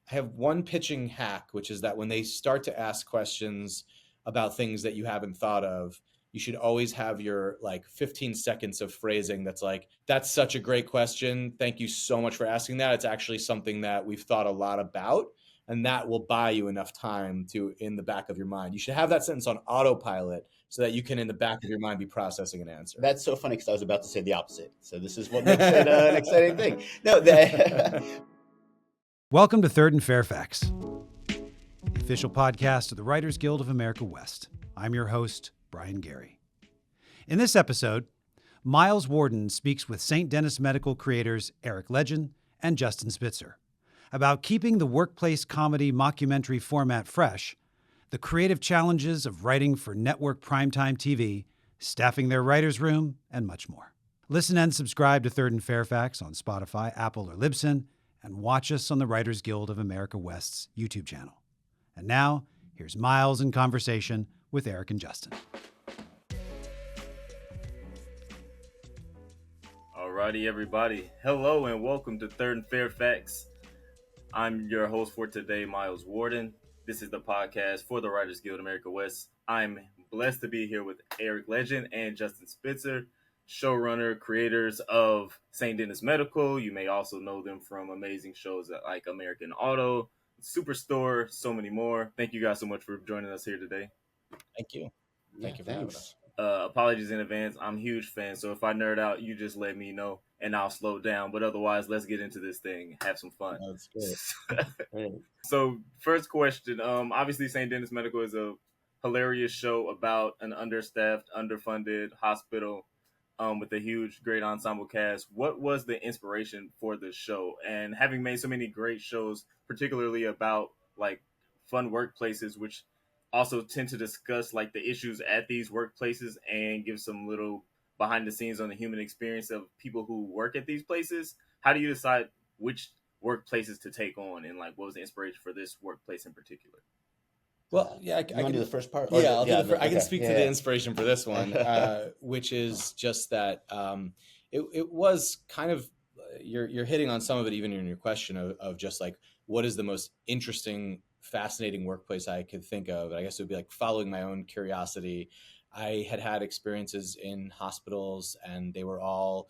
I have one pitching hack, which is that when they start to ask questions about things that you haven't thought of, you should always have your like 15 seconds of phrasing that's like, that's such a great question. Thank you so much for asking that. It's actually something that we've thought a lot about, and that will buy you enough time to in the back of your mind. You should have that sentence on autopilot so that you can in the back of your mind be processing an answer. That's so funny because I was about to say the opposite. So this is what makes it an exciting thing. No, Welcome to Third and Fairfax, the official podcast of the Writers Guild of America West. I'm your host, Brian Gary. In this episode, Myles Warden speaks with St. Denis Medical creators Eric Ledgin and Justin Spitzer about keeping the workplace comedy mockumentary format fresh, the creative challenges of writing for network primetime TV, staffing their writer's room, and much more. Listen and subscribe to Third and Fairfax on Spotify, Apple, or Libsyn, and watch us on the Writers Guild of America West's YouTube channel. And now, here's Myles in conversation with Eric and Justin. Alrighty, everybody. Hello and welcome to Third and Fairfax. I'm your host for today, Myles Warden. This is the podcast for the Writers Guild of America West. I'm blessed to be here with Eric Ledgin and Justin Spitzer, showrunner, creators of St. Denis Medical. You may also know them from amazing shows like American Auto, Superstore, so many more. Thank you guys so much for joining us here today. Thank you. Thank you for having us. Apologies in advance. I'm a huge fan, so if I nerd out, you just let me know and I'll slow down. But otherwise, let's get into this thing. Have some fun. That's good. So first question, obviously St. Denis Medical is a hilarious show about an understaffed, underfunded hospital with a huge, great ensemble cast. What was the inspiration for the show? And having made so many great shows, particularly about like fun workplaces, which also tend to discuss like the issues at these workplaces and give some little behind the scenes on the human experience of people who work at these places. How do you decide which workplaces to take on, and like what was the inspiration for this workplace in particular? Well, yeah, I can do the first part. Yeah, I can speak to the inspiration for this one, which is just that it was kind of you're hitting on some of it even in your question of just like what is the most interesting, fascinating workplace I could think of. I guess it would be like following my own curiosity. I had experiences in hospitals, and they were all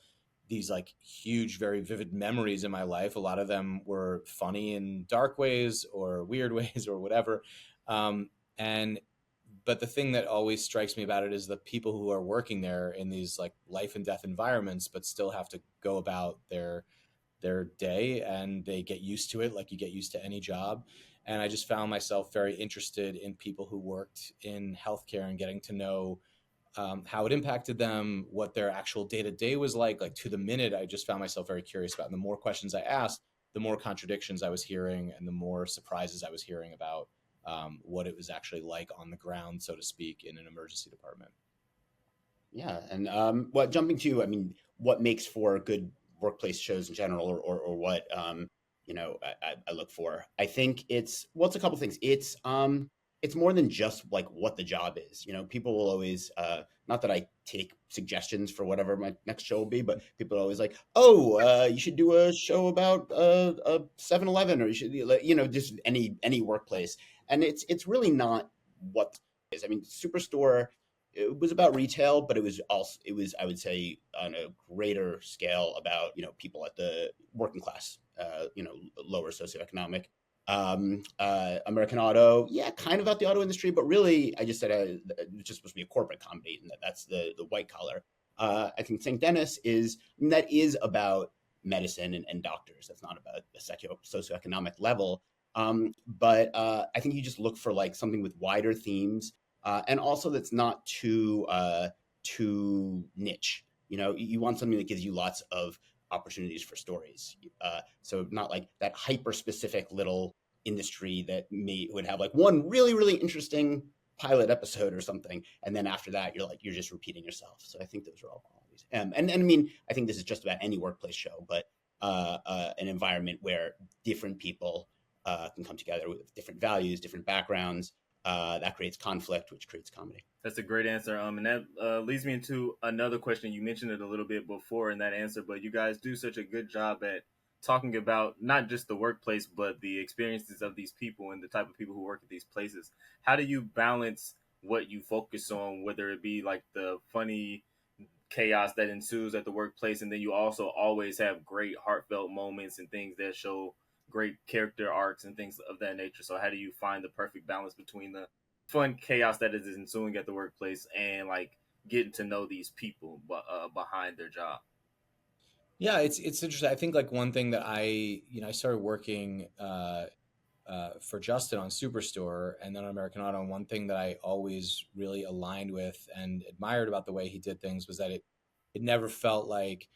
these like huge, very vivid memories in my life. A lot of them were funny in dark ways or weird ways or whatever. But the thing that always strikes me about it is the people who are working there in these like life and death environments, but still have to go about their day, and they get used to it like you get used to any job. And I just found myself very interested in people who worked in healthcare and getting to know how it impacted them, what their actual day-to-day was like to the minute. I just found myself very curious about. And the more questions I asked, the more contradictions I was hearing and the more surprises I was hearing about what it was actually like on the ground, so to speak, in an emergency department. Yeah. And jumping to, what makes for good workplace shows in general, or what, I look for. I think it's a couple things. It's more than just like what the job is. People will always, not that I take suggestions for whatever my next show will be, but people are always like, you should do a show about a 7-Eleven, or you should, just any workplace. And it's really not what it is. Superstore, it was about retail, but it was I would say on a greater scale about, people at the working class, lower socioeconomic. American Auto, kind of about the auto industry, but really I just said it's just supposed to be a corporate comedy, and that's the white collar. I think St. Denis is about medicine and doctors. That's not about a socioeconomic level. But I think you just look for like something with wider themes, and also that's not too niche. You want something that gives you lots of opportunities for stories. So not like that hyper specific little industry that would have like one really, really interesting pilot episode or something, and then after that you're just repeating yourself. So I think those are all qualities. And I think this is just about any workplace show, but an environment where different people can come together with different values, different backgrounds. That creates conflict, which creates comedy. That's a great answer. And that leads me into another question. You mentioned it a little bit before in that answer, but you guys do such a good job at talking about not just the workplace, but the experiences of these people and the type of people who work at these places. How do you balance what you focus on, whether it be like the funny chaos that ensues at the workplace, and then you also always have great heartfelt moments and things that show great character arcs and things of that nature? So how do you find the perfect balance between the fun chaos that is ensuing at the workplace and like getting to know these people behind their job? Yeah, it's interesting. I think like one thing that I started working for Justin on Superstore and then on American Auto. And one thing that I always really aligned with and admired about the way he did things was that it never felt like,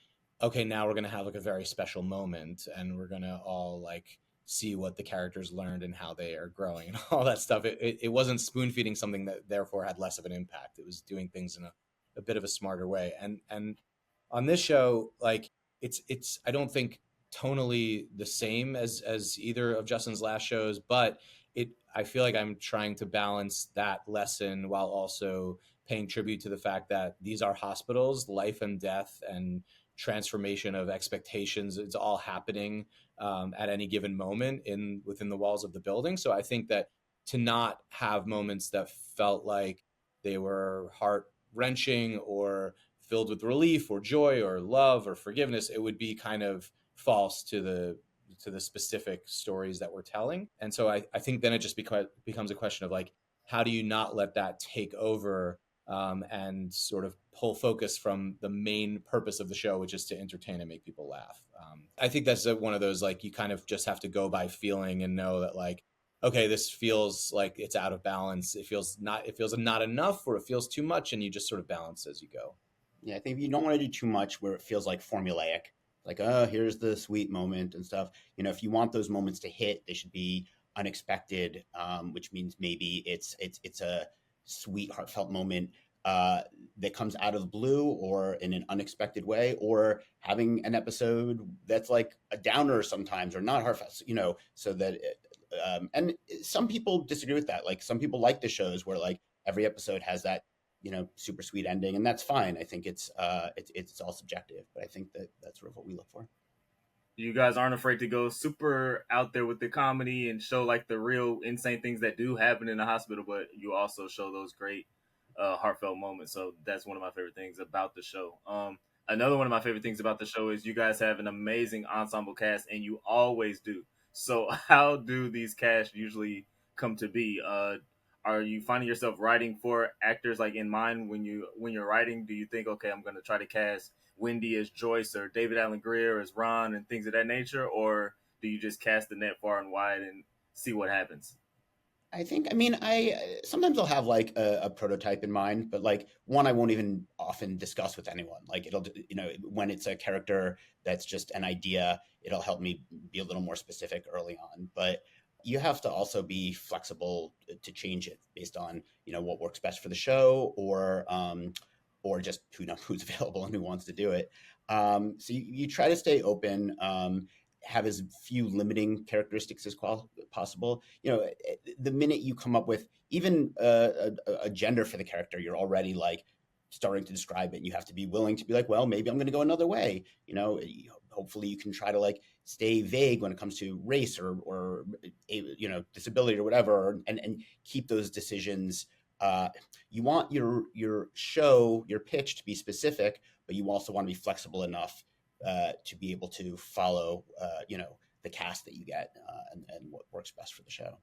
okay, now we're gonna have like a very special moment and we're gonna all like see what the characters learned and how they are growing and all that stuff. It wasn't spoon feeding something that therefore had less of an impact. It was doing things in a bit of a smarter way. And on this show, like it's I don't think tonally the same as either of Justin's last shows, but it I feel like I'm trying to balance that lesson while also paying tribute to the fact that these are hospitals, life and death and transformation of expectations. It's all happening at any given moment within the walls of the building. So I think that to not have moments that felt like they were heart wrenching or filled with relief or joy or love or forgiveness, it would be kind of false to the specific stories that we're telling. And so I think then it just becomes a question of like, how do you not let that take over and sort of pull focus from the main purpose of the show, which is to entertain and make people laugh. I think that's one of those, like, you kind of just have to go by feeling and know that like, okay, this feels like it's out of balance. It feels not enough, or it feels too much, and you just sort of balance as you go. Yeah, I think you don't want to do too much where it feels like formulaic, like, oh, here's the sweet moment and stuff. If you want those moments to hit, they should be unexpected, which means maybe it's a sweet, heartfelt moment that comes out of the blue or in an unexpected way, or having an episode that's like a downer sometimes or not heartfelt, so that and some people disagree with that. Like some people like the shows where like every episode has that super sweet ending, and that's fine. I think it's all subjective, but I think that that's sort of what we look for. You guys aren't afraid to go super out there with the comedy and show like the real insane things that do happen in the hospital, but you also show those great heartfelt moments. So that's one of my favorite things about the show. Another one of my favorite things about the show is you guys have an amazing ensemble cast, and you always do. So how do these casts usually come to be? Are you finding yourself writing for actors like in mind when you're writing? Do you think, okay, I'm going to try to cast Wendy as Joyce or David Allen Greer as Ron and things of that nature, or do you just cast the net far and wide and see what happens? I sometimes I'll have like a prototype in mind, but like one I won't even often discuss with anyone. Like it'll, when it's a character that's just an idea, it'll help me be a little more specific early on. But you have to also be flexible to change it based on, what works best for the show, or just who knows who's available and who wants to do it. So you try to stay open. Have as few limiting characteristics as possible. The minute you come up with even a gender for the character, you're already like starting to describe it. And you have to be willing to be like, well, maybe I'm going to go another way. Hopefully you can try to like stay vague when it comes to race or disability or whatever, and keep those decisions. You want your show, your pitch to be specific, but you also want to be flexible enough to be able to follow, the cast that you get and what works best for the show.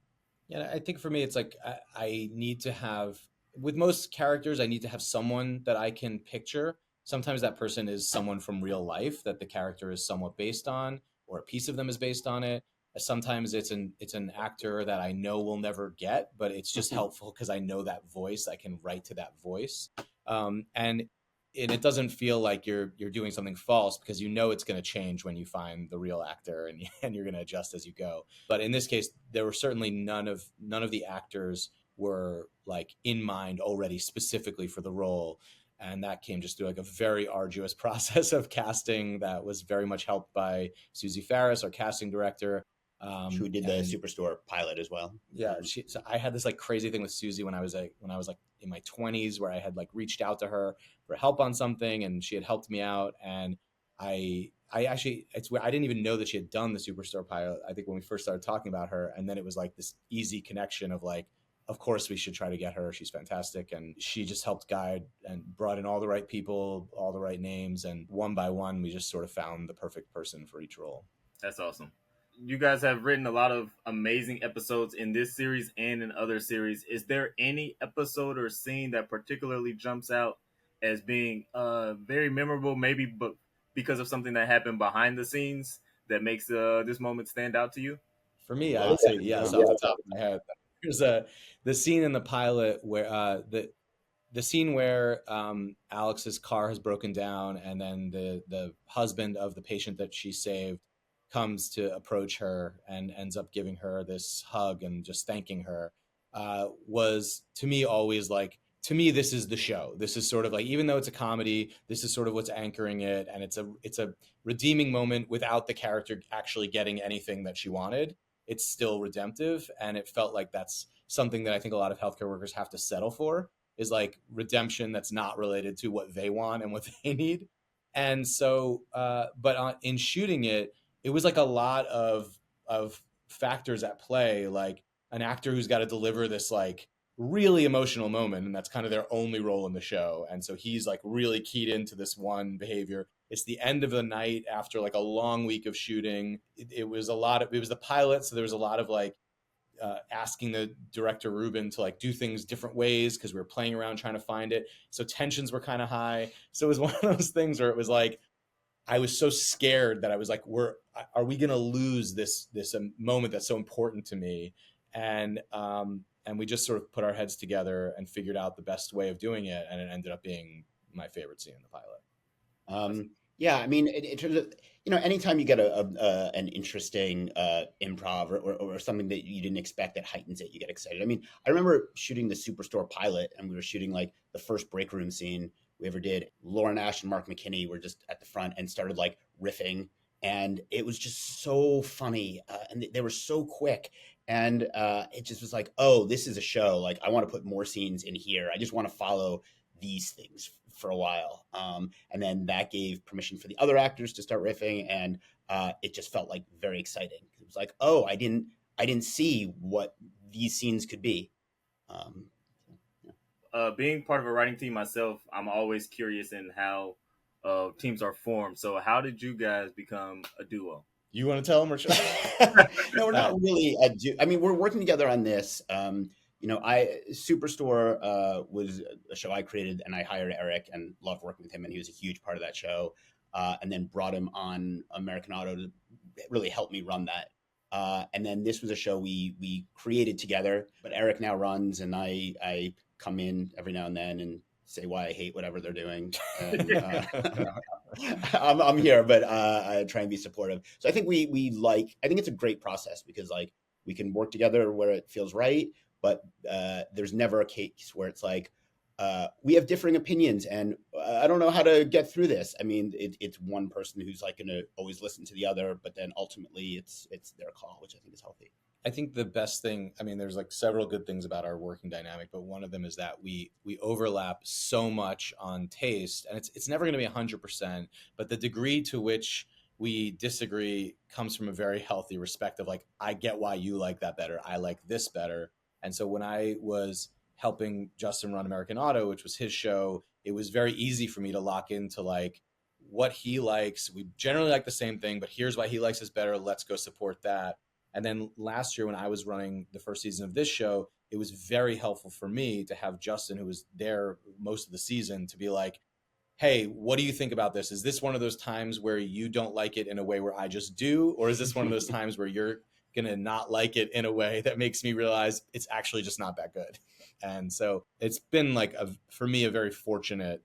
Yeah, I think for me, it's like I need to have, with most characters, I need to have someone that I can picture. Sometimes that person is someone from real life that the character is somewhat based on, or a piece of them is based on it. Sometimes it's an actor that I know will never get, but it's just helpful because I know that voice. I can write to that voice, and it doesn't feel like you're doing something false because it's going to change when you find the real actor, and you're going to adjust as you go. But in this case, there were certainly none of the actors were like in mind already specifically for the role. And that came just through like a very arduous process of casting that was very much helped by Susie Farris, our casting director. Who did the Superstore pilot as well. Yeah. So I had this like crazy thing with Susie when I was like in my 20s, where I had like reached out to her for help on something, and she had helped me out. And I actually, it's where I didn't even know that she had done the Superstore pilot. I think when we first started talking about her, and then it was like this easy connection of like, of course we should try to get her. She's fantastic. And she just helped guide and brought in all the right people, all the right names. And one by one, we just sort of found the perfect person for each role. That's awesome. You guys have written a lot of amazing episodes in this series and in other series. Is there any episode or scene that particularly jumps out as being very memorable, maybe but because of something that happened behind the scenes that makes this moment stand out to you? For me, I would say yes, off the top of my head. There's the scene in the pilot where the scene where Alex's car has broken down, and then the husband of the patient that she saved comes to approach her and ends up giving her this hug and just thanking her, was to me always like, to me, this is the show. This is sort of like, even though it's a comedy, this is sort of what's anchoring it. And it's a redeeming moment without the character actually getting anything that she wanted. It's still redemptive. And it felt like that's something that I think a lot of healthcare workers have to settle for, is like redemption that's not related to what they want and what they need. And so, in shooting it, it was like a lot of factors at play, like an actor who's got to deliver this like really emotional moment, and that's kind of their only role in the show. And so he's like really keyed into this one behavior. It's the end of the night after like a long week of shooting. It was the pilot, so there was a lot of like asking the director Ruben to like do things different ways because we were playing around trying to find it. So tensions were kind of high. So it was one of those things where it was like, I was so scared that I was like, are we going to lose this moment that's so important to me? And we just sort of put our heads together and figured out the best way of doing it. And it ended up being my favorite scene in the pilot. Yeah, I mean, in terms of, anytime you get an interesting improv or something that you didn't expect that heightens it, you get excited. I mean, I remember shooting the Superstore pilot, and we were shooting like the first break room scene we ever did. Lauren Ash and Mark McKinney were just at the front and started like riffing, and it was just so funny, and they were so quick, and it just was like, oh, this is a show. Like, I want to put more scenes in here. I just want to follow these things for a while, and then that gave permission for the other actors to start riffing, and it just felt like very exciting. It was like, oh, I didn't see what these scenes could be. Being part of a writing team myself, I'm always curious in how teams are formed. So how did you guys become a duo? You want to tell them or should No, we're not really a duo. I mean, we're working together on this. Superstore was a show I created, and I hired Eric and loved working with him, and he was a huge part of that show. And then brought him on American Auto to really help me run that. And then this was a show we created together, but Eric now runs, and I come in every now and then and say why I hate whatever they're doing. And, I'm here, but I try and be supportive. So I think I think it's a great process because like we can work together where it feels right, but there's never a case where it's like, we have differing opinions and I don't know how to get through this. I mean, it's one person who's like going to always listen to the other, but then ultimately it's their call, which I think is healthy. I think the best thing, I mean, there's like several good things about our working dynamic, but one of them is that we overlap so much on taste, and it's never going to be 100%, but the degree to which we disagree comes from a very healthy respect of like, I get why you like that better. I like this better. And so when I was helping Justin run American Auto, which was his show, it was very easy for me to lock into like what he likes. We generally like the same thing, but here's why he likes this better. Let's go support that. And then last year when I was running the first season of this show, it was very helpful for me to have Justin, who was there most of the season, to be like, hey, what do you think about this? Is this one of those times where you don't like it in a way where I just do? Or is this one of those times where you're going to not like it in a way that makes me realize it's actually just not that good? And so it's been like, for me, a very fortunate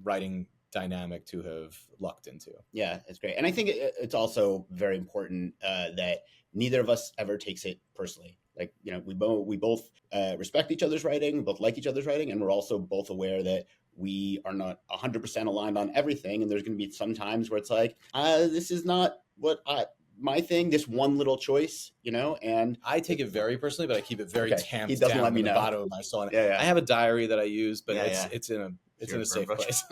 writing dynamic to have lucked into. Yeah, it's great. And I think it's also very important that neither of us ever takes it personally. Like, we both respect each other's writing, we both like each other's writing, and we're also both aware that we are not 100% aligned on everything. And there's going to be some times where it's like, this is not my thing, this one little choice, and I take it very personally, but I keep it very tamped he doesn't down let me in the know. bottom of my soul. Yeah. I have a diary that I use, but Yeah, it's in a safe place.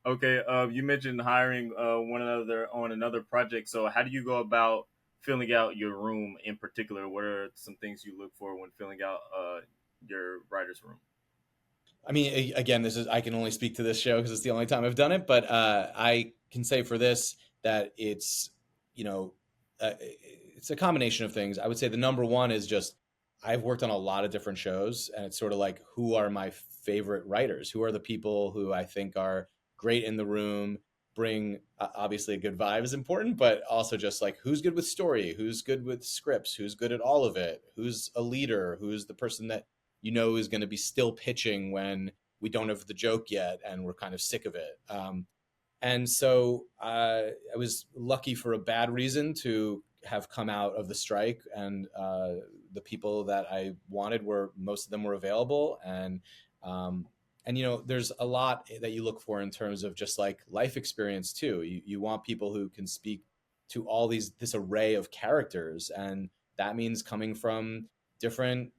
Okay, you mentioned hiring one another on another project. So, how do you go about filling out your room in particular? What are some things you look for when filling out your writer's room? I mean, again, this is I can only speak to this show because it's the only time I've done it. But I can say for this that it's you know it's a combination of things. I would say the number one is just I've worked on a lot of different shows, and it's sort of like who are my favorite writers? Who are the people who I think are great in the room? Bring obviously a good vibe is important, but also just like who's good with story, who's good with scripts, who's good at all of it, who's a leader, who's the person that is going to be still pitching when we don't have the joke yet and we're kind of sick of it. And so I was lucky for a bad reason to have come out of the strike, and the people that I wanted were most of them were available, um, and there's a lot that you look for in terms of just like life experience too. You want people who can speak to all this array of characters, and that means coming from different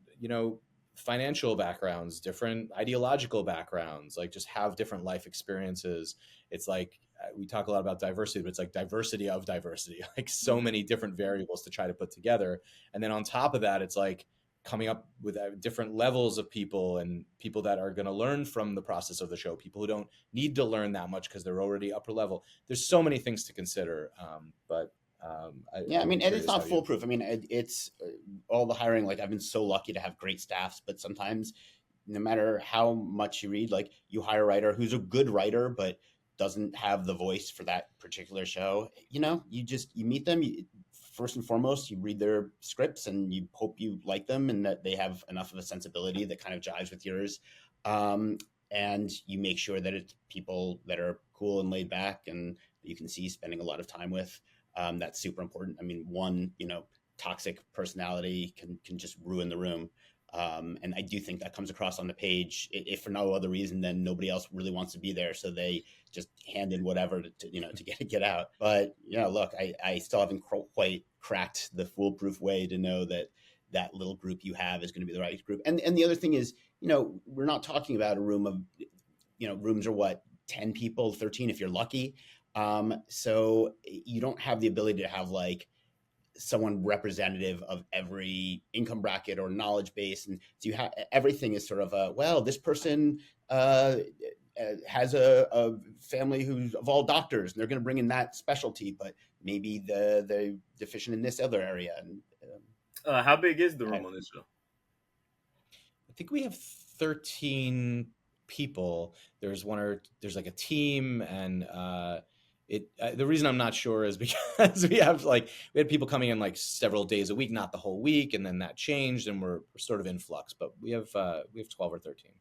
financial backgrounds, different ideological backgrounds, like just have different life experiences. It's like we talk a lot about diversity, but it's like diversity of diversity, like so many different variables to try to put together. And then on top of that, it's like coming up with different levels of people, and people that are going to learn from the process of the show, people who don't need to learn that much because they're already upper level. There's so many things to consider. But Yeah, I I'm mean, and it's curious how not foolproof. I mean, it's all the hiring. Like, I've been so lucky to have great staffs, but sometimes, no matter how much you read, like you hire a writer who's a good writer, but doesn't have the voice for that particular show. You meet them. First and foremost, you read their scripts and you hope you like them and that they have enough of a sensibility that kind of jives with yours. And you make sure that it's people that are cool and laid back and you can see spending a lot of time with. That's super important. I mean, one, toxic personality can just ruin the room. And I do think that comes across on the page. If for no other reason, then nobody else really wants to be there, so they just hand in whatever to get out. But look, I still haven't quite cracked the foolproof way to know that little group you have is going to be the right group. And the other thing is, we're not talking about a room of, rooms are what, 10 people, 13 if you're lucky. So you don't have the ability to have like someone representative of every income bracket or knowledge base, and so you have everything is sort of this person has a family who's of all doctors, and they're going to bring in that specialty, but maybe they're deficient in this other area. And how big is the room on this show? I think we have 13 people. There's like a team, and the reason I'm not sure is because we had people coming in like several days a week, not the whole week, and then that changed, and we're sort of in flux. But we have 12 or 13.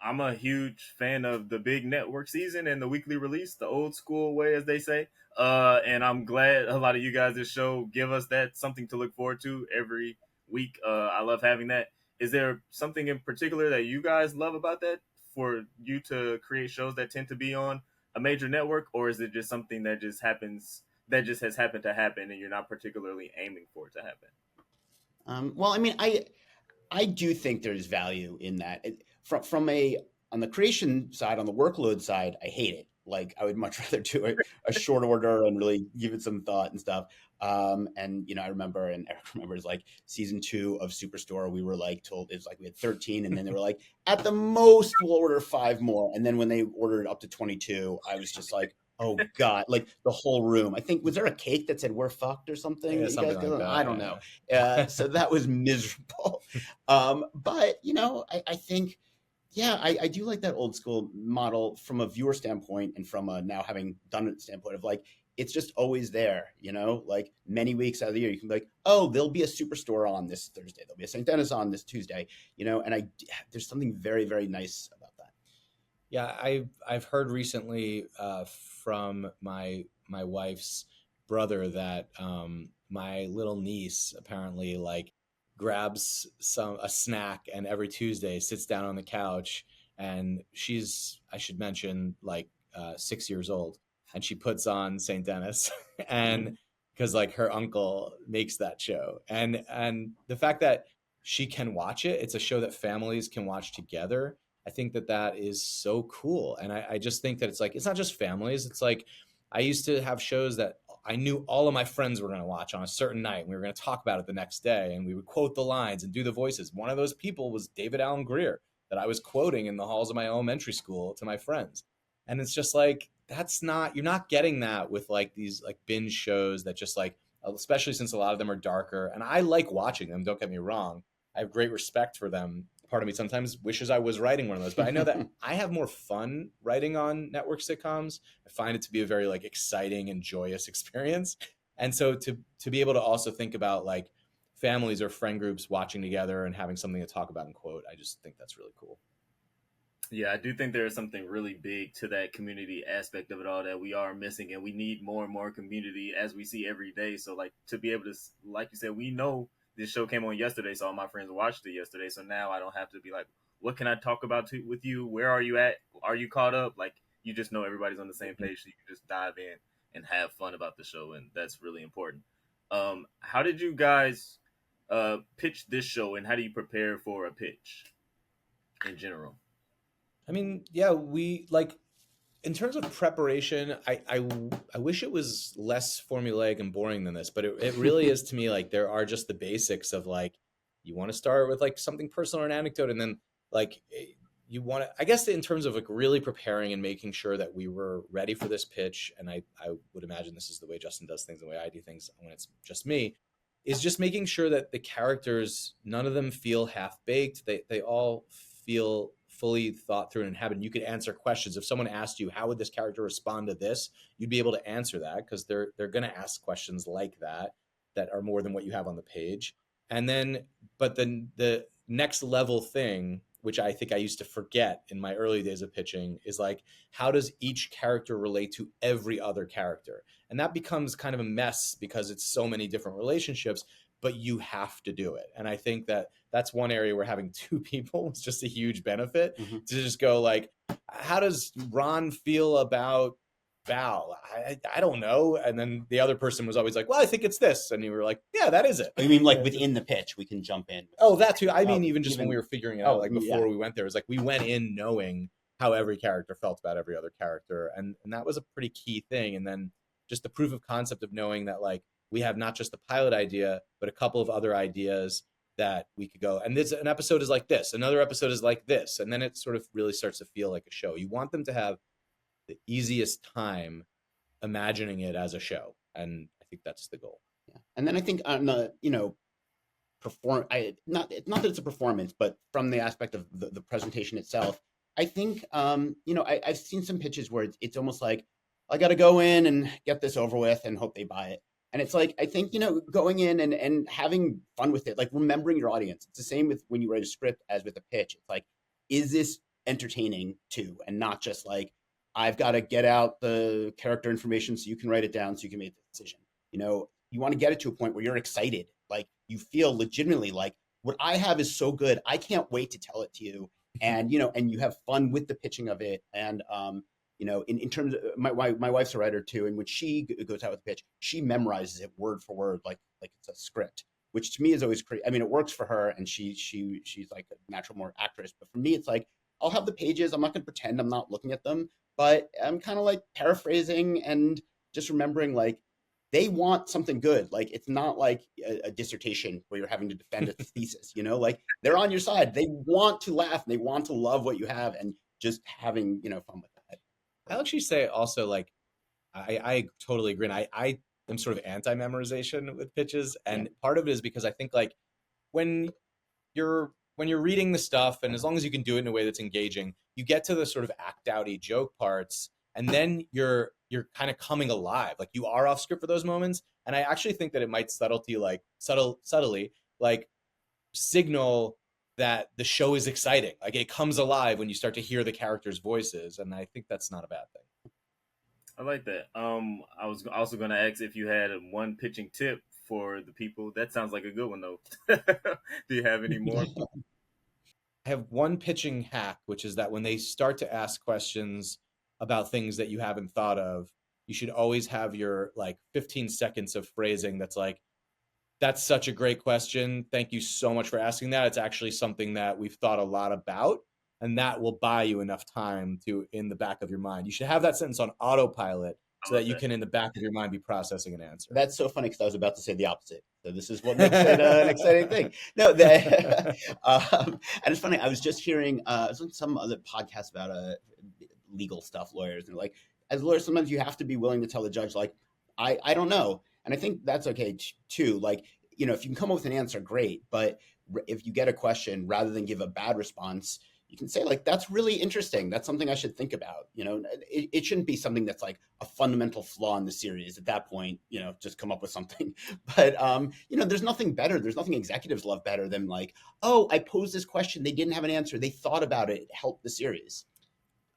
I'm a huge fan of the big network season and the weekly release, the old school way, as they say. And I'm glad a lot of you guys this show give us that, something to look forward to every week. I love having that. Is there something in particular that you guys love about that, for you to create shows that tend to be on a major network, or is it just something that just happens, that just has happened to happen, and you're not particularly aiming for it to happen? Well, I mean, I do think there's value in that. From on the creation side, on the workload side, I hate it. Like, I would much rather do a short order and really give it some thought and stuff. And I remember, and Eric remembers, like season 2 of Superstore, we were like told it's like we had 13, and then they were like, at the most we'll order 5 more. And then when they ordered up to 22, I was just like, oh God, like the whole room. I think, was there a cake that said we're fucked or something? Yeah, something like that, I don't know. So that was miserable. But I think, yeah, I do like that old school model from a viewer standpoint, and from a now having done it standpoint of like, it's just always there, like many weeks out of the year, you can be like, oh, there'll be a Superstore on this Thursday. There'll be a St. Denis on this Tuesday, and there's something very, very nice about that. Yeah, I've heard recently from my wife's brother that my little niece apparently like grabs a snack, and every Tuesday sits down on the couch, and she's, I should mention, like 6 years old, and she puts on St. Denis and because like her uncle makes that show, and the fact that she can watch it, it's a show that families can watch together. I think that that is so cool. And I just think that it's like, it's not just families. It's like, I used to have shows that I knew all of my friends were going to watch on a certain night. And we were going to talk about it the next day, and we would quote the lines and do the voices. One of those people was David Allen Greer, that I was quoting in the halls of my elementary school to my friends. And it's just like, that's not, you're not getting that with like these like binge shows that just like, especially since a lot of them are darker. And I like watching them, don't get me wrong. I have great respect for them. Part of me sometimes wishes I was writing one of those, but I know that I have more fun writing on network sitcoms. I find it to be a very like exciting and joyous experience. And so to be able to also think about like families or friend groups watching together and having something to talk about and quote, I just think that's really cool. Yeah, I do think there is something really big to that community aspect of it all that we are missing, and we need more and more community as we see every day. So, like, to be able to, like you said, we know this show came on yesterday, so all my friends watched it yesterday. So now I don't have to be like, what can I talk about with you? Where are you at? Are you caught up? Like, you just know everybody's on the same page, so you can just dive in and have fun about the show, and that's really important. How did you guys pitch this show, and how do you prepare for a pitch in general? I mean, yeah, we like in terms of preparation, I wish it was less formulaic and boring than this, but it really is to me like there are just the basics of like you want to start with like something personal or an anecdote, and then like you want to, I guess in terms of like really preparing and making sure that we were ready for this pitch, and I would imagine this is the way Justin does things, the way I do things when it's just me, is just making sure that the characters, none of them feel half baked. They all feel fully thought through and inhabited. You could answer questions. If someone asked you, how would this character respond to this? You'd be able to answer that because they're going to ask questions like that are more than what you have on the page. And then, but then the next level thing, which I think I used to forget in my early days of pitching, is like, how does each character relate to every other character? And that becomes kind of a mess because it's so many different relationships, but you have to do it. And I think that that's one area where having two people is just a huge benefit to just go like, how does Ron feel about Val? I don't know. And then the other person was always like, well, I think it's this. And you were like, yeah, that is it. I mean, like within the pitch, we can jump in. Oh, that too. I mean, even just when we were figuring it out, like before we went there, it was like we went in knowing how every character felt about every other character. And that was a pretty key thing. And then just the proof of concept of knowing that like, we have not just the pilot idea, but a couple of other ideas that we could go. And this an episode is like this, another episode is like this, and then it sort of really starts to feel like a show. You want them to have the easiest time imagining it as a show, and I think that's the goal. Yeah. And then I think on the not that it's a performance, but from the aspect of the presentation itself, I think I've seen some pitches where it's almost like I got to go in and get this over with and hope they buy it. And it's like, I think, going in and having fun with it, like remembering your audience. It's the same with when you write a script as with a pitch. It's like, is this entertaining too? And not just like, I've got to get out the character information so you can write it down so you can make the decision. You want to get it to a point where you're excited. Like you feel legitimately like what I have is so good. I can't wait to tell it to you. And, and you have fun with the pitching of it. And, in terms of my wife's a writer too, and when she goes out with the pitch, she memorizes it word for word, like it's a script, which to me is always crazy. I mean, it works for her, and she's like a natural born actress, but for me, it's like I'll have the pages. I'm not going to pretend I'm not looking at them, but I'm kind of like paraphrasing and just remembering like they want something good. Like it's not like a dissertation where you're having to defend a thesis. Like they're on your side. They want to laugh. And they want to love what you have, and just having fun with that. I'll actually say also, like, I totally agree. And I am sort of anti-memorization with pitches. And part of it is because I think, like, when you're reading the stuff, and as long as you can do it in a way that's engaging, you get to the sort of act-out-y joke parts, and then you're kind of coming alive. Like, you are off script for those moments. And I actually think that it might subtly, like, signal that the show is exciting. Like it comes alive when you start to hear the characters' voices, and I think that's not a bad thing. I like that. I was also going to ask if you had one pitching tip for the people. That sounds like a good one, though. Do you have any more? I have one pitching hack, which is that when they start to ask questions about things that you haven't thought of, you should always have your like 15 seconds of phrasing that's like, that's such a great question. Thank you so much for asking that. It's actually something that we've thought a lot about. and that will buy you enough time to, in the back of your mind, you should have that sentence on autopilot so that you can, in the back of your mind, be processing an answer. That's so funny because I was about to say the opposite. So this is what makes it an exciting thing. No, and it's funny. I was just hearing I was on some other podcast about legal stuff, lawyers, and like, as lawyers, sometimes you have to be willing to tell the judge, like, I don't know, and I think that's okay too. Like, if you can come up with an answer, great, but if you get a question, rather than give a bad response, you can say, like, that's really interesting. That's something I should think about. It shouldn't be something that's like a fundamental flaw in the series. At that point, just come up with something. But, there's nothing better. There's nothing executives love better than like, oh, I posed this question. They didn't have an answer. They thought about it. It helped the series.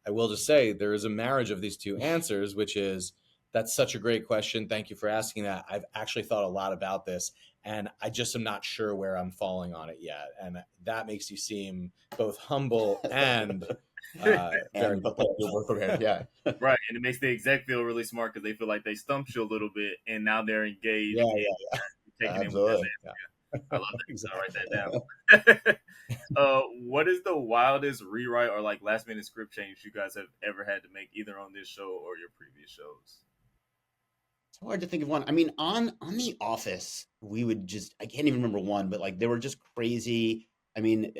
I will just say there is a marriage of these two answers, which is, that's such a great question. Thank you for asking that. I've actually thought a lot about this, and I just am not sure where I'm falling on it yet. And that makes you seem both humble and and prepared. Yeah. Right. And it makes the exec feel really smart because they feel like they stumped you a little bit, and now they're engaged. Yeah. Taking Absolutely. I love that. So I'll write that down. What is the wildest rewrite or like last minute script change you guys have ever had to make, either on this show or your previous shows? It's hard to think of one. I mean, on The Office, we would just, I can't even remember one, but like, they were just crazy. I mean,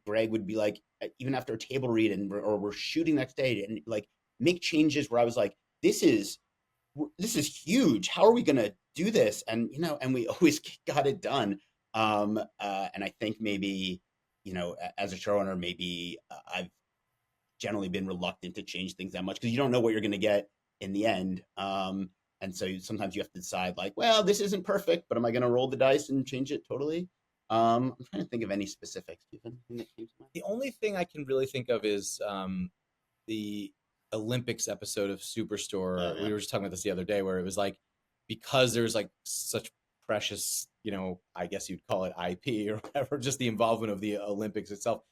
Greg would be like, even after a table read or we're shooting next day, and like make changes where I was like, this is huge. How are we going to do this? And, and we always got it done. And I think maybe, as a showrunner, maybe I've generally been reluctant to change things that much because you don't know what you're going to get in the end. And so sometimes you have to decide, like, well, this isn't perfect, but am I going to roll the dice and change it totally? I'm trying to think of any specifics. The only thing I can really think of is the Olympics episode of Superstore. Oh, yeah. We were just talking about this the other day, where it was like, because there's like such precious, I guess you'd call it IP or whatever, just the involvement of the Olympics itself.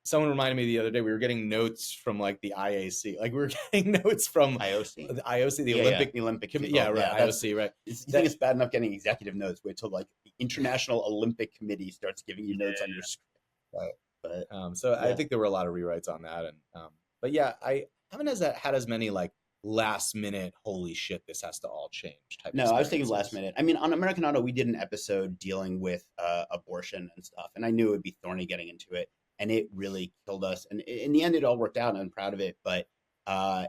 Someone reminded me the other day, we were getting notes from like the IAC, like we were getting notes from IOC, the Olympic, the Olympic Committee. Yeah, right. IOC, right. You think it's bad enough getting executive notes? Wait till like the International Olympic Committee starts giving you notes on your script. But I think there were a lot of rewrites on that, and but yeah, I haven't had as many like last minute, holy shit, this has to all change type. No, I was thinking last minute. I mean, on American Auto, we did an episode dealing with abortion and stuff, and I knew it would be thorny getting into it. And it really killed us. And in the end, it all worked out, and I'm proud of it. But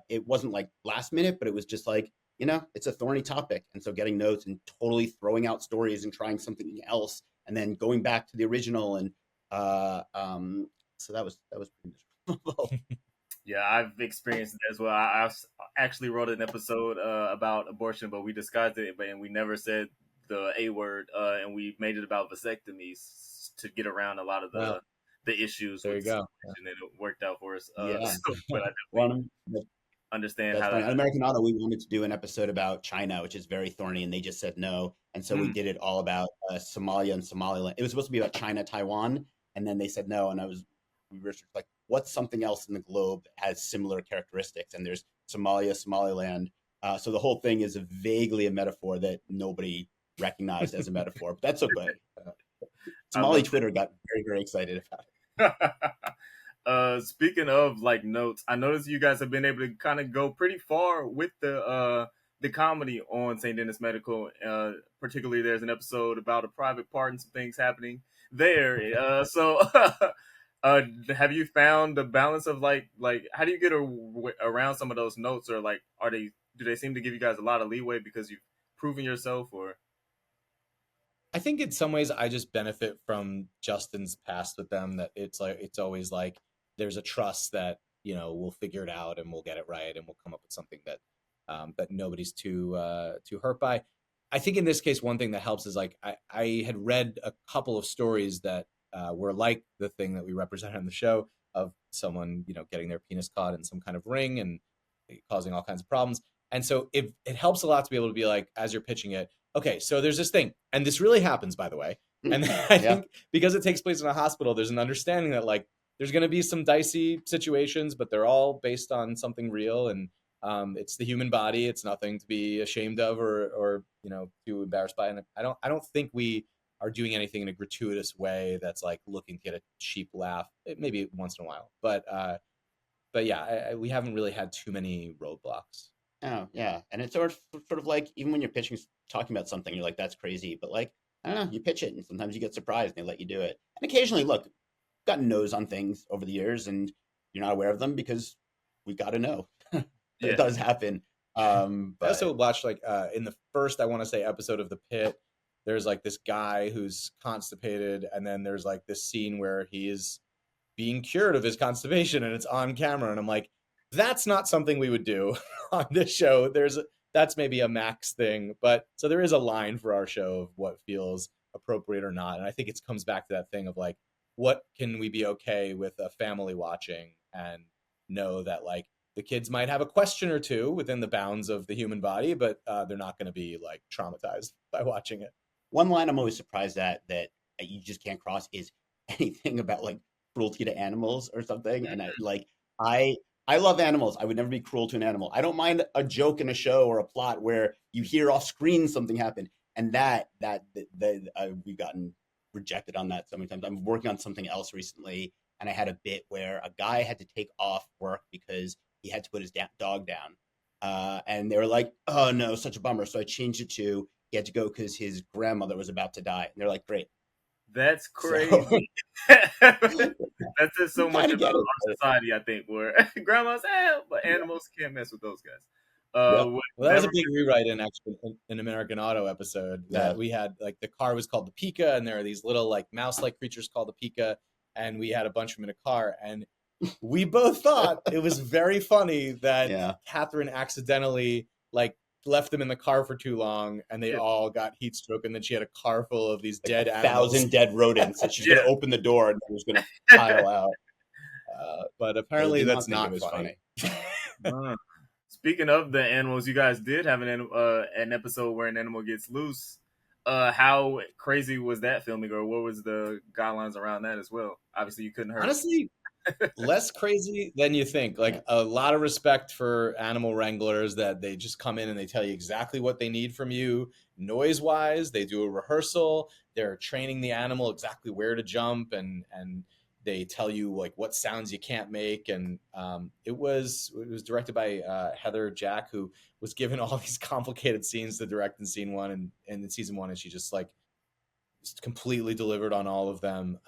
it wasn't like last minute, but it was just like, it's a thorny topic. And so getting notes and totally throwing out stories and trying something else, and then going back to the original. And so that was pretty miserable. Yeah, I've experienced it as well. I actually wrote an episode about abortion, but we disguised it, and we never said the A word, and we made it about vasectomies to get around a lot of the issues. There you go. And it worked out for us. Yeah. So, but I understand how on American Auto, we wanted to do an episode about China, which is very thorny, and they just said no. And so we did it all about Somalia and Somaliland. It was supposed to be about China, Taiwan, and then they said no. And we researched like, what's something else in the globe that has similar characteristics? And there's Somalia, Somaliland. So the whole thing is vaguely a metaphor that nobody recognized as a metaphor, but that's okay. Somali Twitter got very, very excited about it. Speaking of like notes, I noticed you guys have been able to kind of go pretty far with the comedy on St. Denis Medical. Particularly, there's an episode about a private part and some things happening there. So have you found the balance of like how do you get around some of those notes, or like do they seem to give you guys a lot of leeway because you've proven yourself? Or I think in some ways I just benefit from Justin's past with them, that it's always like there's a trust that, we'll figure it out and we'll get it right and we'll come up with something that that nobody's too hurt by. I think in this case, one thing that helps is like I had read a couple of stories that were like the thing that we represented on the show, of someone, getting their penis caught in some kind of ring and causing all kinds of problems. And so it helps a lot to be able to be like, as you're pitching it, okay, so there's this thing, and this really happens, by the way. And I think because it takes place in a hospital, there's an understanding that like there's going to be some dicey situations, but they're all based on something real, and it's the human body. It's nothing to be ashamed of or too embarrassed by. And I don't think we are doing anything in a gratuitous way that's like looking to get a cheap laugh, maybe once in a while. But yeah, we haven't really had too many roadblocks. Oh, yeah. And it's sort of like, even when you're pitching, talking about something, you're like, that's crazy. But like, I don't know, you pitch it and sometimes you get surprised and they let you do it. And occasionally, look, gotten no's on things over the years and you're not aware of them because we got to know. It does happen. I But also watched like in the first, I want to say, episode of The Pit, there's like this guy who's constipated, and then there's like this scene where he is being cured of his constipation and it's on camera, and I'm like, that's not something we would do on this show. That's maybe a Max thing, but so there is a line for our show of what feels appropriate or not. And I think it comes back to that thing of like, what can we be okay with a family watching and know that like the kids might have a question or two within the bounds of the human body, but they're not going to be like traumatized by watching it. one line I'm always surprised at that you just can't cross is anything about like cruelty to animals or something. And I love animals. I would never be cruel to an animal. I don't mind a joke in a show or a plot where you hear off screen something happen, and that we've gotten rejected on that so many times. I'm working on something else recently, and I had a bit where a guy had to take off work because he had to put his dog down, and they were like, "Oh no, such a bummer." So I changed it to he had to go because his grandmother was about to die, and they're like, "Great." That's So crazy. That's just so much kind of about get it. our society, I think, where grandmas but animals can't mess with those guys. Yep. Well, that was a big rewrite in actually in American Auto episode that Yeah. we had. Like the car was called the Pika, and there are these little like mouse-like creatures called the Pika, and we had a bunch of them in a car, and we both thought it was very funny that Yeah. Catherine accidentally like left them in the car for too long, and they all got heat stroke, and then she had a car full of these dead animals. 1,000 dead rodents that she's Yeah. going to open the door and it was going to pile out. But apparently They did that's think not it was funny. Speaking of the animals, you guys did have an episode where an animal gets loose. How crazy was that filming, or what was the guidelines around that as well? Obviously, you couldn't hurt. Honestly, less crazy than you think. Like a lot of respect for animal wranglers that they just come in and they tell you exactly what they need from you noise wise. They do a rehearsal. They're training the animal exactly where to jump, and they tell you like what sounds you can't make. And it was directed by Heather Jack, who was given all these complicated scenes to direct in scene one and in season one, and she just like completely delivered on all of them.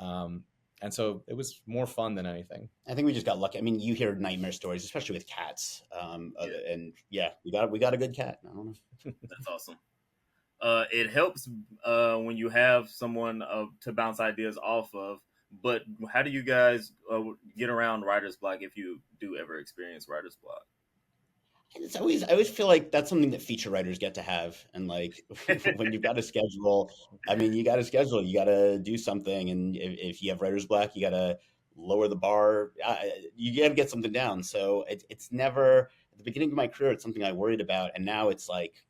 And so it was more fun than anything. I think we just got lucky. I mean, you hear nightmare stories, especially with cats. And yeah, we got a good cat. I don't know. That's awesome. It helps when you have someone to bounce ideas off of. But how do you guys get around writer's block if you do ever experience writer's block? I always feel like that's something that feature writers get to have. And like when you've got a schedule, I mean, you got to do something. And if you have writer's block, you got to lower the bar. You got to get something down. So it's never at the beginning of my career, it's something I worried about. And now it's like,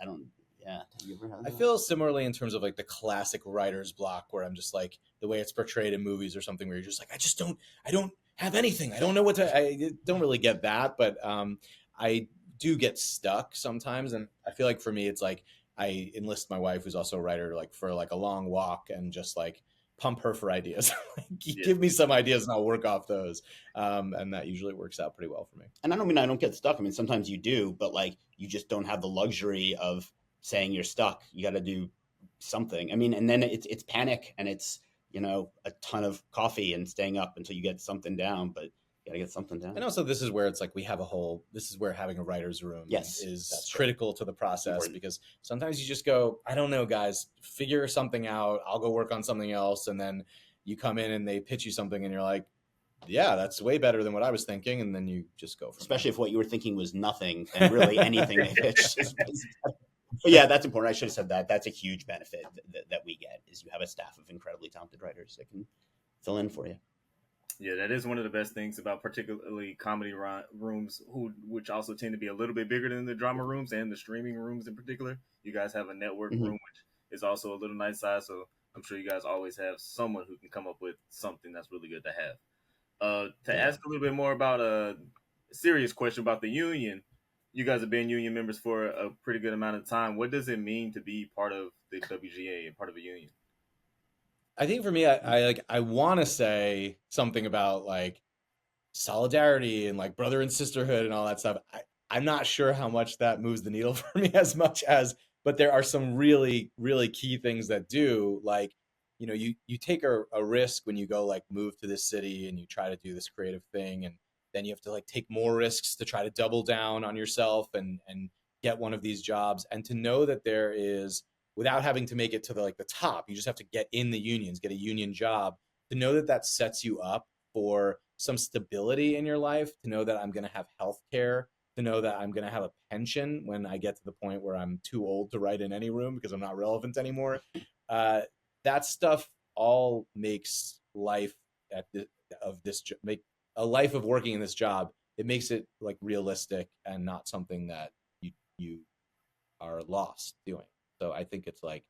I don't. Yeah. I feel similarly in terms of like the classic writer's block where I'm just like the way it's portrayed in movies or something where you're just like, I don't have anything. I don't know I don't really get that, but I do get stuck sometimes. And I feel like for me, it's like I enlist my wife, who's also a writer, like for like a long walk and just like pump her for ideas. Give me some ideas and I'll work off those. And that usually works out pretty well for me. And I don't mean I don't get stuck. I mean, sometimes you do, but like you just don't have the luxury of saying you're stuck. You got to do something. I mean, and then it's panic and it's, a ton of coffee and staying up until you get something down, but you got to get something down. And also this is where it's like this is where having a writer's room is critical to the process, because sometimes you just go, I don't know, guys, figure something out. I'll go work on something else. And then you come in and they pitch you something and you're like, yeah, that's way better than what I was thinking. And then you just go from Especially if what you were thinking was nothing and really anything they pitched. But yeah, that's important. I should have said that. That's a huge benefit that we get is you have a staff of incredibly talented writers that can fill in for you. Yeah, that is one of the best things about particularly comedy rooms, which also tend to be a little bit bigger than the drama rooms and the streaming rooms in particular. You guys have a network room, which is also a little nice size. So I'm sure you guys always have someone who can come up with something that's really good to have. Ask a little bit more about a serious question about the union. You guys have been union members for a pretty good amount of time. What does it mean to be part of the WGA and part of a union? I think for me, I want to say something about like solidarity and like brother and sisterhood and all that stuff. I'm not sure how much that moves the needle for me as much as, but there are some really, really key things that do. Like, you take a risk when you go like move to this city and you try to do this creative thing, and then you have to like take more risks to try to double down on yourself and get one of these jobs. And to know that there is, without having to make it to the top, you just have to get in the unions, get a union job, to know that that sets you up for some stability in your life, to know that I'm going to have health care, to know that I'm going to have a pension when I get to the point where I'm too old to write in any room because I'm not relevant anymore. Uh, that stuff all makes life make a life of working in this job. It makes it like realistic and not something that you are lost doing. So I think it's like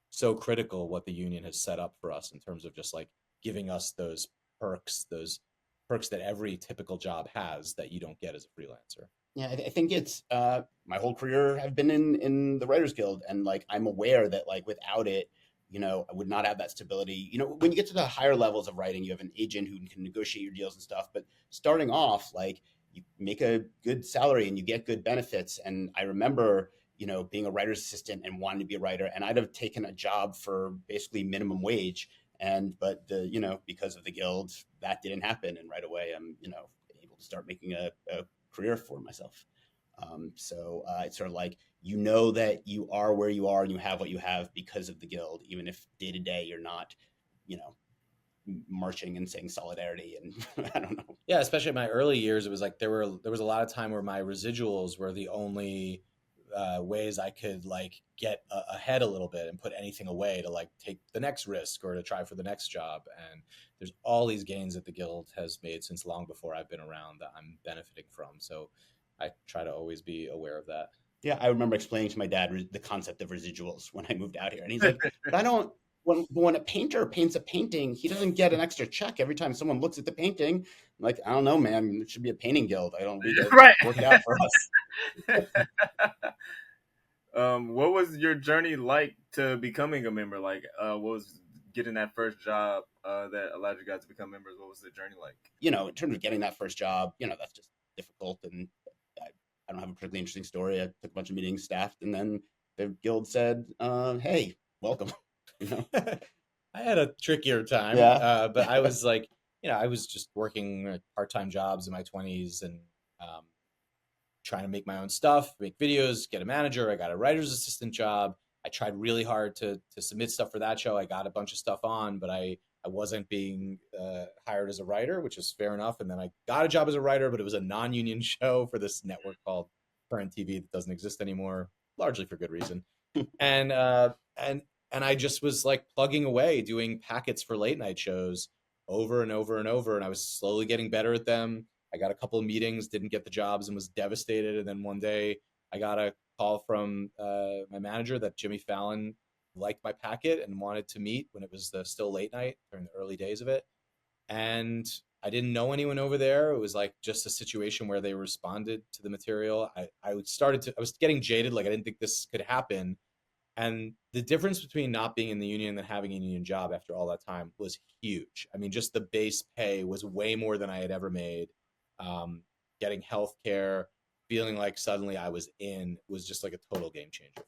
so critical what the union has set up for us in terms of just like giving us those perks that every typical job has that you don't get as a freelancer. Yeah, I think it's my whole career have been in the Writers Guild, and like I'm aware that like without it, I would not have that stability. When you get to the higher levels of writing, you have an agent who can negotiate your deals and stuff. But starting off, like you make a good salary and you get good benefits. And I remember, being a writer's assistant and wanting to be a writer, and I'd have taken a job for basically minimum wage. But because of the guild, that didn't happen, and right away I'm able to start making a career for myself. So it's sort of like that you are where you are and you have what you have because of the guild, even if day to day you're not, marching and saying solidarity and I don't know. Yeah, especially in my early years, it was like there was a lot of time where my residuals were the only ways I could like get ahead a little bit and put anything away to like take the next risk or to try for the next job. And there's all these gains that the guild has made since long before I've been around that I'm benefiting from. So I try to always be aware of that. Yeah, I remember explaining to my dad the concept of residuals when I moved out here, and he's like, "But I don't." When a painter paints a painting, he doesn't get an extra check every time someone looks at the painting. I'm like, I don't know, man. It should be a painting guild. I don't need to Right. work it out for us. What was your journey like to becoming a member? Like, what was getting that first job that allowed you guys to become members? What was the journey like? In terms of getting that first job, that's just difficult, and I don't have a particularly interesting story. I took a bunch of meetings, staffed, and then the guild said, "Hey, welcome." I had a trickier time, Yeah. but I was like, I was just working part-time jobs in my 20s and trying to make my own stuff, make videos, get a manager. I got a writer's assistant job. I tried really hard to submit stuff for that show. I got a bunch of stuff on, but I wasn't being hired as a writer, which is fair enough. And then I got a job as a writer, but it was a non-union show for this network called Current TV that doesn't exist anymore, largely for good reason. And I just was like plugging away, doing packets for late night shows over and over and over. And I was slowly getting better at them. I got a couple of meetings, didn't get the jobs and was devastated. And then one day I got a call from my manager that Jimmy Fallon liked my packet and wanted to meet when it was still late night during the early days of it. And I didn't know anyone over there. It was like just a situation where they responded to the material. I was getting jaded. Like I didn't think this could happen. And the difference between not being in the union and having a union job after all that time was huge. I mean, just the base pay was way more than I had ever made. Getting health care, feeling like suddenly I was just like a total game changer.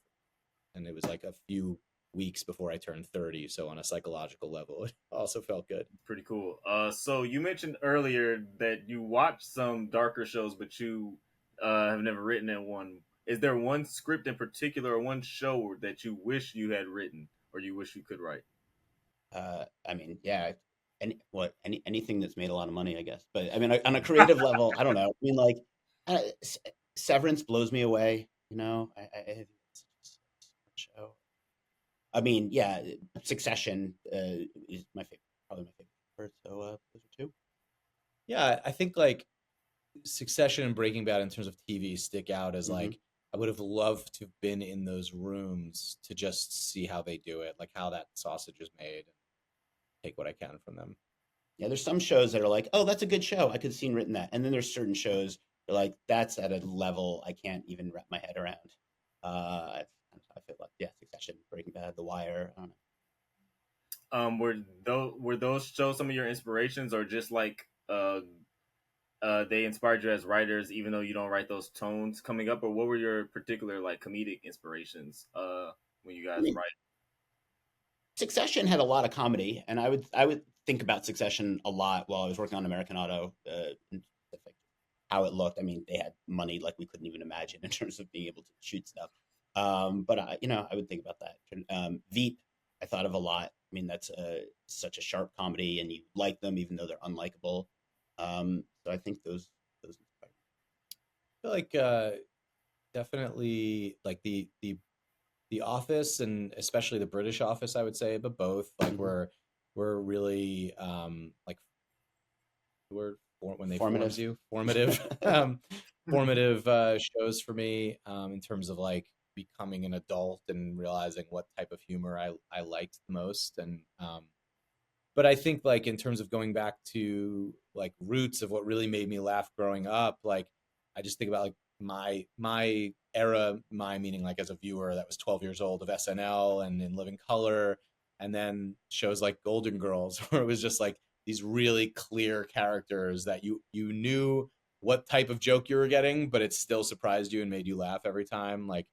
And it was like a few weeks before I turned 30. So on a psychological level, it also felt good. Pretty cool. So you mentioned earlier that you watched some darker shows, but you have never written in one. Is there one script in particular or one show that you wish you had written or you wish you could write? I mean, yeah, anything that's made a lot of money, I guess. But I mean, on a creative level, I don't know. I mean, like, Severance blows me away. I it's just a show. I mean, yeah, Succession is probably my favorite. So those are two. Yeah, I think like Succession and Breaking Bad in terms of TV stick out as like I would have loved to have been in those rooms to just see how they do it, like how that sausage is made, and take what I can from them. Yeah, there's some shows that are like, oh, that's a good show. I could see written that. And then there's certain shows that are like, that's at a level I can't even wrap my head around. I feel like, yeah, Succession, Breaking Bad, The Wire. I don't know. Were those shows some of your inspirations, or just like they inspired you as writers, even though you don't write those tones coming up, or what were your particular like comedic inspirations when you I guys mean, write? Succession had a lot of comedy, and I would think about Succession a lot while I was working on American Auto, and like how it looked. I mean, they had money like we couldn't even imagine in terms of being able to shoot stuff. But I would think about that. Veep, I thought of a lot. I mean, that's such a sharp comedy, and you like them even though they're unlikable. So I think those inspired I feel like definitely like the Office, and especially the British Office, I would say, but both like me. were really like word when they forms Formative. you formative formative shows for me in terms of like becoming an adult and realizing what type of humor I liked the most. And but I think like in terms of going back to like roots of what really made me laugh growing up, like I just think about like my era, my meaning like as a viewer that was 12 years old, of SNL and In Living Color, and then shows like Golden Girls where it was just like these really clear characters that you knew what type of joke you were getting, but it still surprised you and made you laugh every time. Like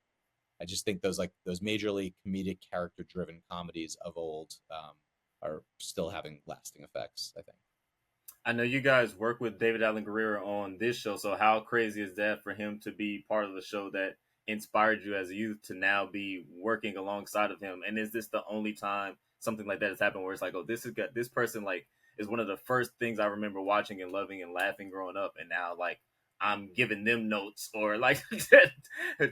I just think those majorly comedic character driven comedies of old are still having lasting effects, I think. I know you guys work with David Allen Guerrero on this show, so how crazy is that for him to be part of the show that inspired you as a youth to now be working alongside of him? And is this the only time something like that has happened where it's like, oh, this person like is one of the first things I remember watching and loving and laughing growing up, and now like I'm giving them notes or like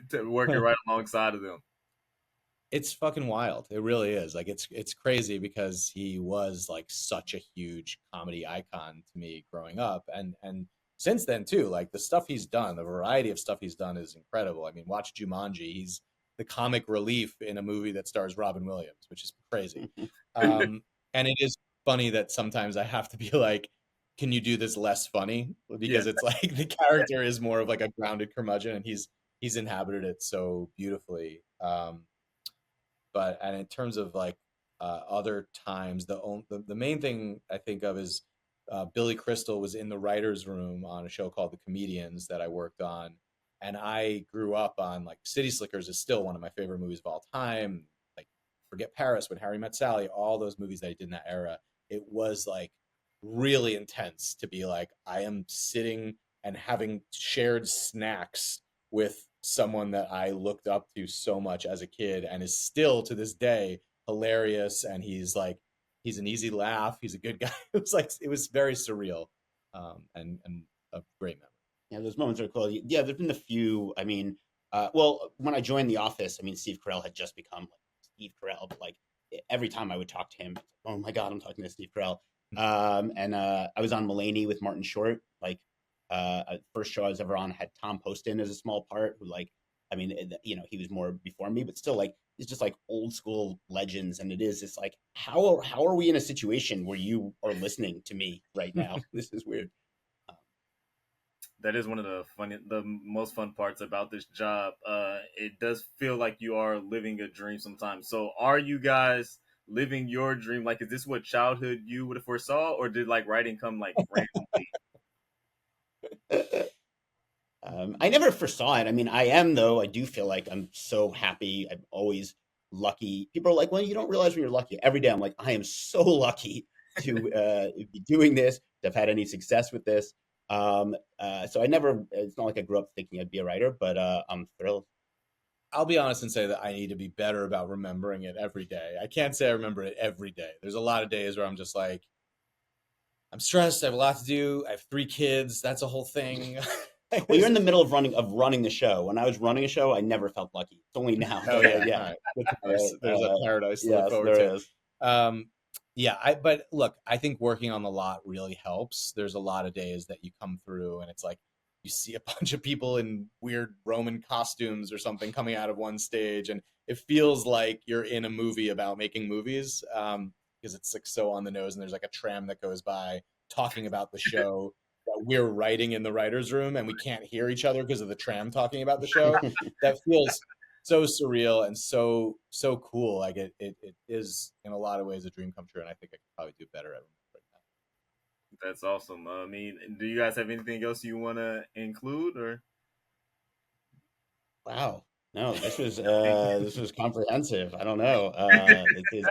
to working right alongside of them. It's fucking wild. It really is. Like it's crazy because he was like such a huge comedy icon to me growing up, and since then too. Like the stuff he's done, the variety of stuff he's done is incredible. I mean, watch Jumanji. He's the comic relief in a movie that stars Robin Williams, which is crazy. And it is funny that sometimes I have to be like, can you do this less funny? Yeah, Because it's like the character is more of like a grounded curmudgeon, and he's inhabited it so beautifully. But and in terms of like other times, the main thing I think of is Billy Crystal was in the writers' room on a show called The Comedians that I worked on, and I grew up on like City Slickers is still one of my favorite movies of all time. Like Forget Paris, When Harry Met Sally, all those movies that I did in that era. It was like really intense to be like I am sitting and having shared snacks with someone that I looked up to so much as a kid and is still to this day hilarious. And he's an easy laugh. He's a good guy. It was like, it was very surreal, and a great memory. Yeah, those moments are cool. Yeah, there's been a few. I mean, well, when I joined The Office, I mean, Steve Carell had just become like Steve Carell. But like every time I would talk to him, oh my God, I'm talking to Steve Carell. And I was on Mulaney with Martin Short. Like, first show I was ever on had Tom Poston as a small part. Who like, I mean, he was more before me, but still, like, it's just like old school legends. And it's like, how are we in a situation where you are listening to me right now? This is weird. that is one of the most fun parts about this job. It does feel like you are living a dream sometimes. So are you guys living your dream? Like, is this what childhood you would have foresaw, or did like writing come like randomly? I never foresaw it. I mean, I am though. I do feel like I'm so happy. I'm always lucky. People are like, "Well, you don't realize when you're lucky." Every day, I'm like, "I am so lucky to be doing this. To have had any success with this." So I never. It's not like I grew up thinking I'd be a writer, but I'm thrilled. I'll be honest and say that I need to be better about remembering it every day. I can't say I remember it every day. There's a lot of days where I'm just like, I'm stressed. I have a lot to do. I have 3 kids. That's a whole thing. Well, you're in the middle of running the show. When I was running a show, I never felt lucky. It's only now. Oh But, yeah, yeah. all right. There's a paradise to look Yes, forward there to. is. Um, yeah, but look, I think working on the lot really helps. There's a lot of days that you come through and it's like you see a bunch of people in weird Roman costumes or something coming out of one stage, and it feels like you're in a movie about making movies, because it's like so on the nose, and there's like a tram that goes by talking about the show that we're writing in the writers' room, and we can't hear each other because of the tram talking about the show. That feels so surreal and so cool. Like it is in a lot of ways a dream come true, and I think I could probably do better at it right now. That's awesome. I mean, do you guys have anything else you want to include, or? Wow. No, this was comprehensive. I don't know. This is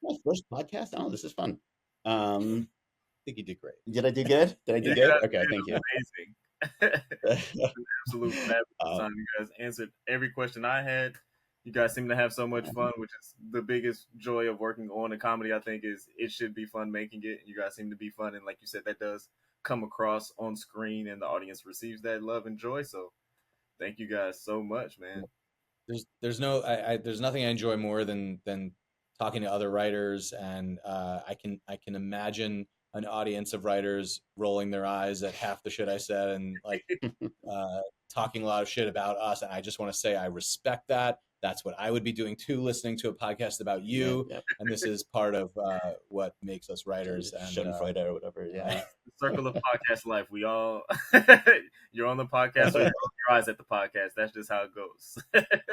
my first podcast. Oh, this is fun. I think you did great. Did I do good? Did I do good? Okay, thank you. Amazing. Absolute fabulous time. You guys answered every question I had. You guys seem to have so much fun, which is the biggest joy of working on a comedy. I think is it should be fun making it. You guys seem to be fun, and like you said, that does come across on screen, and the audience receives that love and joy. So, thank you guys so much, man. There's nothing I enjoy more than talking to other writers, and I can imagine an audience of writers rolling their eyes at half the shit I said and like talking a lot of shit about us. And I just want to say I respect that. That's what I would be doing too, listening to a podcast about you. Yeah. And this is part of what makes us writers. And or whatever. Yeah. The circle of podcast life. We all, you're on the podcast, so you roll your eyes at the podcast. That's just how it goes.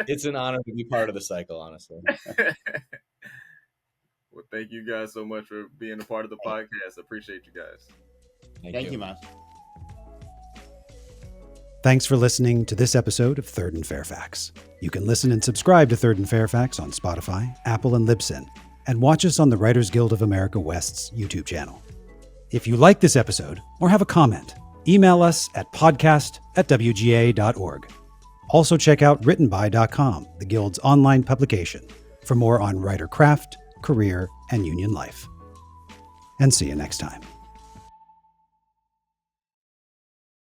It's an honor to be part of the cycle, honestly. Well, thank you guys so much for being a part of the podcast. I appreciate you guys. Thank you, Myles. Thanks for listening to this episode of Third and Fairfax. You can listen and subscribe to Third and Fairfax on Spotify, Apple, and Libsyn, and watch us on the Writers Guild of America West's YouTube channel. If you like this episode or have a comment, email us at podcast@wga.org. Also check out writtenby.com, the Guild's online publication, for more on writer craft, career, and union life. And see you next time.